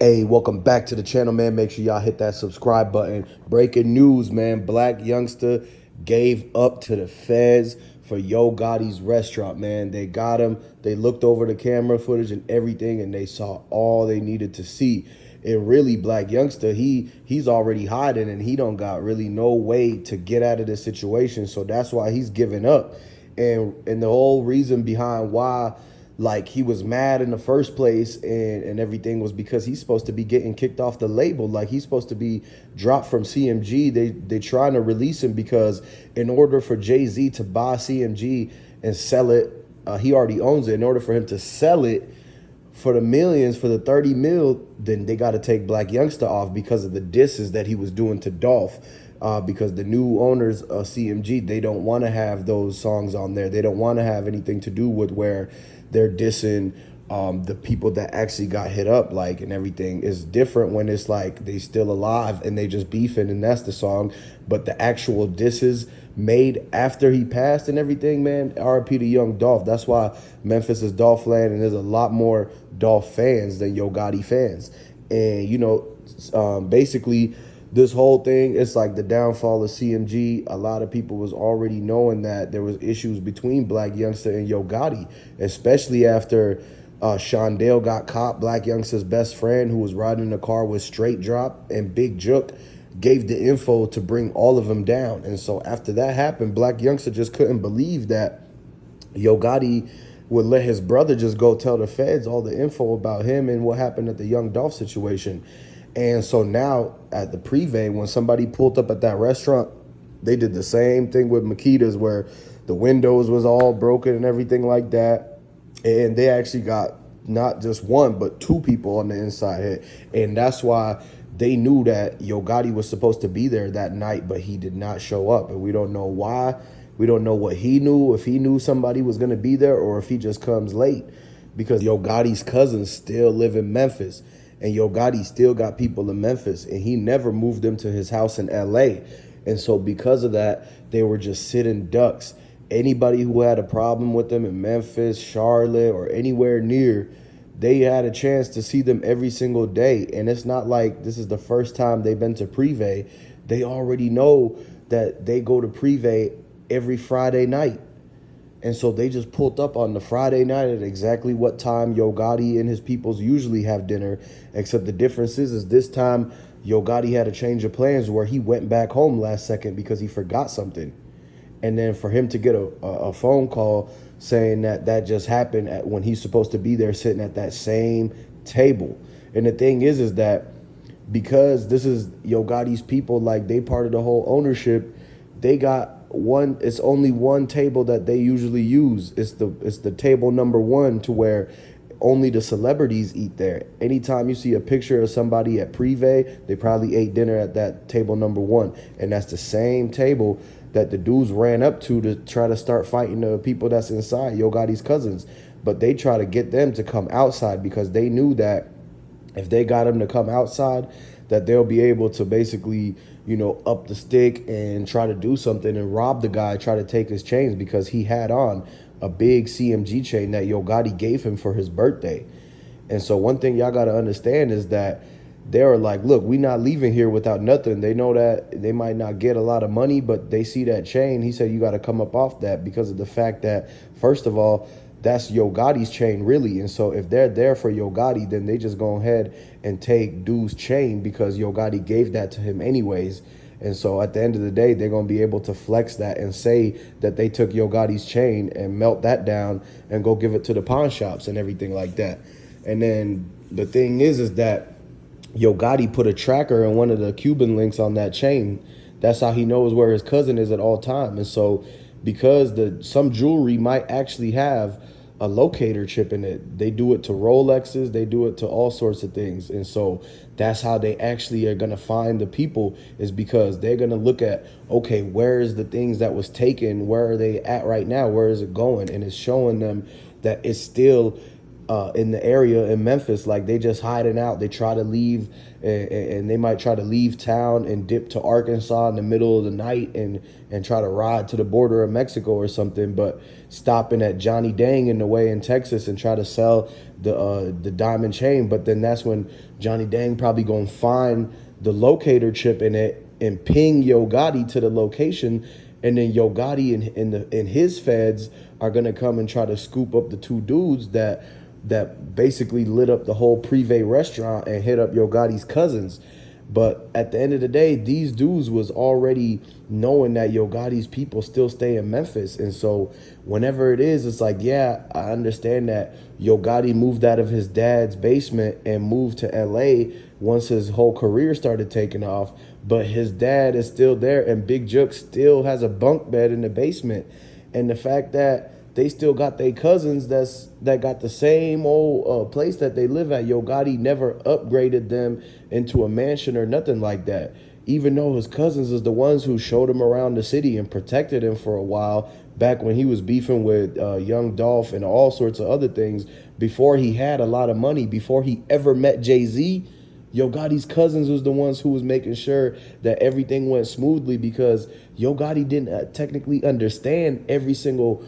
Hey, welcome back to the channel, man. Make sure y'all hit that subscribe button. Breaking news, man. Blac Youngsta gave up to the feds for Yo Gotti's restaurant, man. They got him. They looked over the camera footage and everything, and they saw all they needed to see. And really, Blac Youngsta, he's already hiding, and he don't got really no way to get out of this situation. So that's why he's giving up. And the whole reason behind why he was mad in the first place and everything was because he's supposed to be getting kicked off the label. Like, he's supposed to be dropped from CMG. They trying to release him because in order for Jay-Z to buy CMG and sell it, he already owns it. In order for him to sell it for the millions, for the 30 mil, then they got to take Blac Youngsta off because of the disses that he was doing to Dolph. Because the new owners of CMG, they don't want to have those songs on there. They don't want to have anything to do with where they're dissing the people that actually got hit up, like, and everything is different when it's like they still alive and they just beefing and that's the song. But the actual disses made after he passed and everything, man, RIP to Young Dolph. That's why Memphis is Dolph land, and there's a lot more Dolph fans than Yo Gotti fans. And, basically, this whole thing, it's like the downfall of CMG. A lot of people was already knowing that there was issues between Blac Youngsta and Yo Gotti, especially after Shondale got caught. Blac Youngsta's best friend, who was riding in the car with Straight Drop and Big Jook, gave the info to bring all of them down. And so after that happened, Blac Youngsta just couldn't believe that Yo Gotti would let his brother just go tell the feds all the info about him and what happened at the Young Dolph situation. And so now at the Prive, when somebody pulled up at that restaurant, they did the same thing with Makita's, where the windows was all broken and everything like that. And they actually got not just one, but two people on the inside hit. And that's why they knew that Yo Gotti was supposed to be there that night, but he did not show up. And we don't know why. We don't know what he knew, if he knew somebody was going to be there or if he just comes late. Because Yo Gotti's cousins still live in Memphis. And Yo Gotti still got people in Memphis, and he never moved them to his house in LA. And so because of that, they were just sitting ducks. Anybody who had a problem with them in Memphis, Charlotte, or anywhere near, they had a chance to see them every single day. And it's not like this is the first time they've been to Prive. They already know that they go to Prive every Friday night. And so they just pulled up on the Friday night at exactly what time Yo Gotti and his peoples usually have dinner, except the difference is this time Yo Gotti had a change of plans where he went back home last second because he forgot something. And then for him to get a phone call saying that just happened when he's supposed to be there sitting at that same table. And the thing is that because this is Yo Gotti's people, like, they part of the whole ownership, they got it's only one table that they usually use. It's the table number one, to where only the celebrities eat there. Anytime you see a picture of somebody at Prive, they probably ate dinner at that table number one. And that's the same table that the dudes ran up to try to start fighting the people that's inside, Yo Gotti's cousins. But they try to get them to come outside because they knew that if they got them to come outside, that they'll be able to basically, up the stick and try to do something and rob the guy, try to take his chains, because he had on a big CMG chain that Yo Gotti gave him for his birthday. And so one thing y'all got to understand is that they're like, look, we not leaving here without nothing. They know that they might not get a lot of money, but they see that chain. He said, you got to come up off that, because of the fact that, first of all, that's Yo Gotti's chain, really. And so if they're there for Yo Gotti, then they just go ahead and take dude's chain, because Yo Gotti gave that to him anyways. And so at the end of the day, they're going to be able to flex that and say that they took Yo Gotti's chain and melt that down and go give it to the pawn shops and everything like that. And then the thing is that Yo Gotti put a tracker in one of the Cuban links on that chain. That's how he knows where his cousin is at all time. And so because some jewelry might actually have a locator chip in it, they do it to Rolexes, they do it to all sorts of things. And so that's how they actually are going to find the people, is because they're going to look at, okay, where is the things that was taken? Where are they at right now? Where is it going? And it's showing them that it's still in the area in Memphis. Like they just hiding out. They try to leave, and they might try to leave town and dip to Arkansas in the middle of the night and try to ride to the border of Mexico or something. But stopping at Johnny Dang in the way in Texas and try to sell the diamond chain. But then that's when Johnny Dang probably gonna find the locator chip in it and ping Yo Gotti to the location. And then Yo Gotti and his feds are gonna come and try to scoop up the two dudes that basically lit up the whole Prive restaurant and hit up Yo Gotti's cousins. But at the end of the day, these dudes was already knowing that Yo Gotti's people still stay in Memphis. And so whenever it is, it's like, yeah, I understand that Yo Gotti moved out of his dad's basement and moved to LA once his whole career started taking off. But his dad is still there, and Big Jook still has a bunk bed in the basement. And the fact that they still got their cousins that got the same old place that they live at. Yo Gotti never upgraded them into a mansion or nothing like that. Even though his cousins is the ones who showed him around the city and protected him for a while back when he was beefing with Young Dolph and all sorts of other things before he had a lot of money, before he ever met Jay-Z. Yo Gotti's cousins was the ones who was making sure that everything went smoothly, because Yo Gotti didn't technically understand every single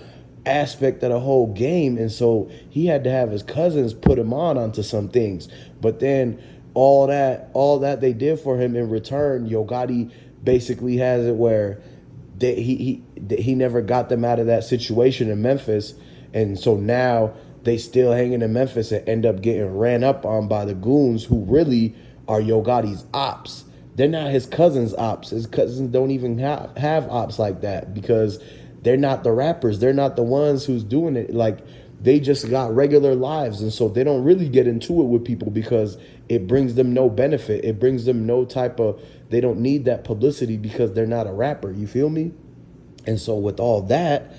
aspect of the whole game, and so he had to have his cousins put him onto some things. But then all that they did for him in return, Yo Gotti basically has it where he never got them out of that situation in Memphis, and so now they still hanging in Memphis and end up getting ran up on by the goons who really are Yo Gotti's ops. They're not his cousins' ops. His cousins don't even have ops like that, because they're not the rappers. They're not the ones who's doing it. Like, they just got regular lives. And so they don't really get into it with people because it brings them no benefit. It brings them no type of, they don't need that publicity because they're not a rapper. You feel me? And so with all that,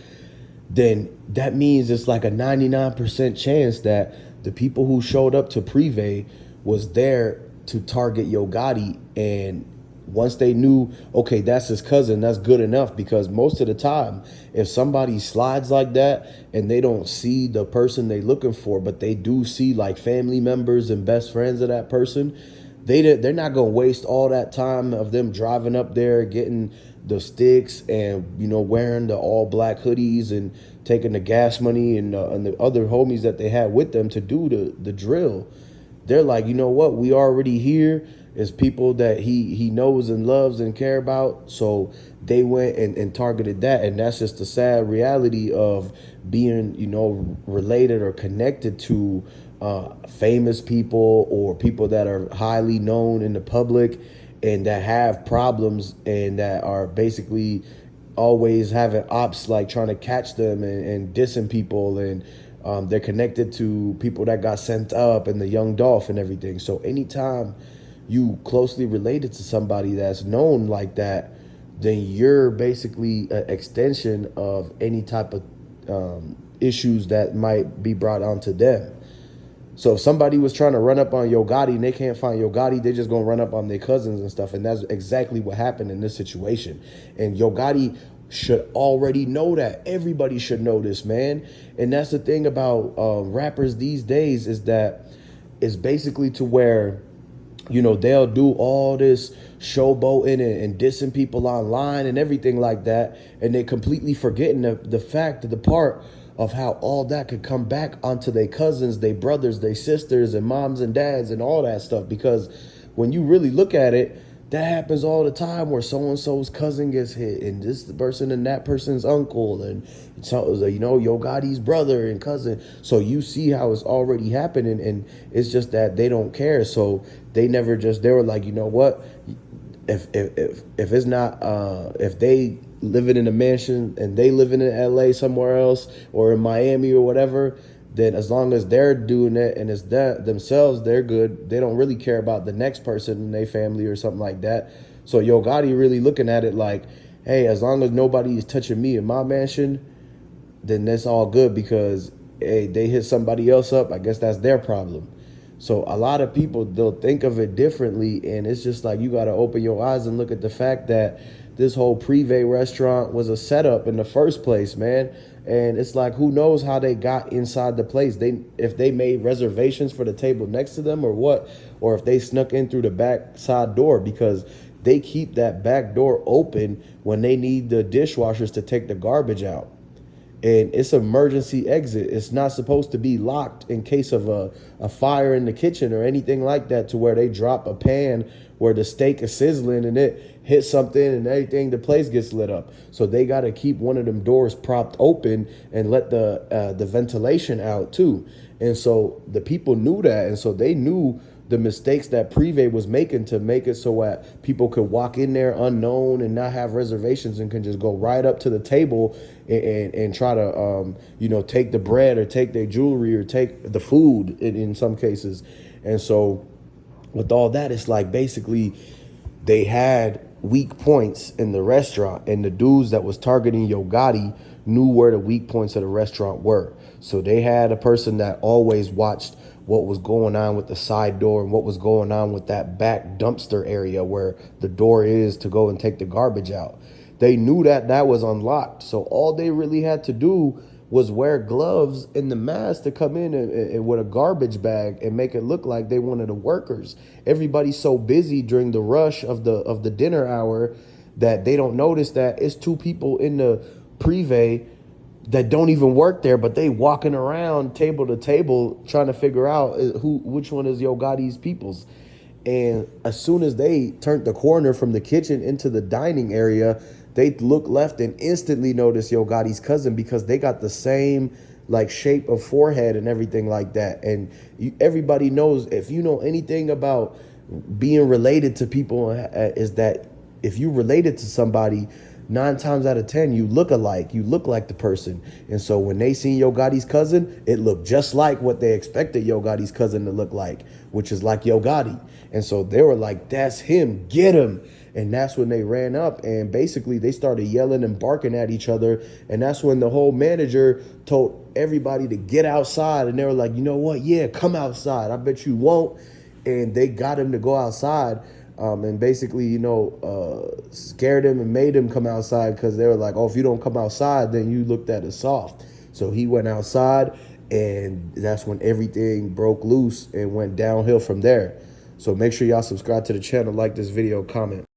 then that means it's like a 99% chance that the people who showed up to Prive was there to target Yo Gotti. And once they knew, okay, that's his cousin, that's good enough, because most of the time, if somebody slides like that and they don't see the person they looking for, but they do see like family members and best friends of that person, they're not going to waste all that time of them driving up there, getting the sticks and, you know, wearing the all black hoodies and taking the gas money and the other homies that they had with them to do the drill. They're like, you know what, we already here. Is people that he knows and loves and care about. So they went and targeted that. And that's just the sad reality of being, you know, related or connected to famous people or people that are highly known in the public and that have problems and that are basically always having ops like trying to catch them and dissing people. And they're connected to people that got sent up and the youngdolph and everything. So anytime you closely related to somebody that's known like that, then you're basically an extension of any type of issues that might be brought onto them. So if somebody was trying to run up on Yo Gotti and they can't find Yo Gotti, they're just going to run up on their cousins and stuff. And that's exactly what happened in this situation. And Yo Gotti should already know that. Everybody should know this, man. And that's the thing about rappers these days, is that it's basically to where, you know, they'll do all this showboating and dissing people online and everything like that, and they completely forgetting the fact of the part of how all that could come back onto their cousins, their brothers, their sisters, and moms and dads and all that stuff. Because when you really look at it, that happens all the time, where so-and-so's cousin gets hit, and this person and that person's uncle, and so, you know, Yo Gotti's brother and cousin. So you see how it's already happening, and it's just that they don't care. So they never just, they were like, you know what, if it's not, if they living in a mansion and they living in LA somewhere else or in Miami or whatever, then as long as they're doing it and it's that themselves, they're good. They don't really care about the next person in their family or something like that. So Yo Gotti really looking at it like, hey, as long as nobody is touching me in my mansion, then that's all good, because hey, they hit somebody else up, I guess that's their problem. So a lot of people, they'll think of it differently, and it's just like, you got to open your eyes and look at the fact that this whole Prive restaurant was a setup in the first place, man. And it's like, who knows how they got inside the place? If they made reservations for the table next to them or what, or if they snuck in through the back side door, because they keep that back door open when they need the dishwashers to take the garbage out. And it's an emergency exit. It's not supposed to be locked in case of a fire in the kitchen or anything like that, to where they drop a pan where the steak is sizzling and it hits something and everything, the place gets lit up. So they got to keep one of them doors propped open and let the ventilation out too. And so the people knew that, and so they knew the mistakes that Prive was making to make it so that people could walk in there unknown and not have reservations and can just go right up to the table and try to take the bread or take their jewelry or take the food in some cases. And so with all that, it's like basically they had weak points in the restaurant, and the dudes that was targeting Yo Gotti knew where the weak points of the restaurant were. So they had a person that always watched what was going on with the side door and what was going on with that back dumpster area where the door is to go and take the garbage out. They knew that that was unlocked. So all they really had to do was wear gloves and the mask to come in and with a garbage bag and make it look like they wanted the workers. Everybody's so busy during the rush of the dinner hour that they don't notice that it's two people in the Prive that don't even work there, but they walking around table to table trying to figure out which one is Yo Gotti's people's. And as soon as they turned the corner from the kitchen into the dining area, they look left and instantly notice Yo Gotti's cousin, because they got the same like shape of forehead and everything like that. And everybody knows, if you know anything about being related to people, is that if you related to somebody, 9 times out of 10, you look alike. You look like the person. And so when they seen Yo Gotti's cousin, it looked just like what they expected Yo Gotti's cousin to look like, which is like Yo Gotti. And so they were like, that's him, get him. And that's when they ran up, and basically they started yelling and barking at each other. And that's when the whole manager told everybody to get outside. And they were like, you know what? Yeah, come outside. I bet you won't. And they got him to go outside. And basically, scared him and made him come outside, because they were like, oh, if you don't come outside, then you looked at us soft. So he went outside, and that's when everything broke loose and went downhill from there. So make sure y'all subscribe to the channel, like this video, comment.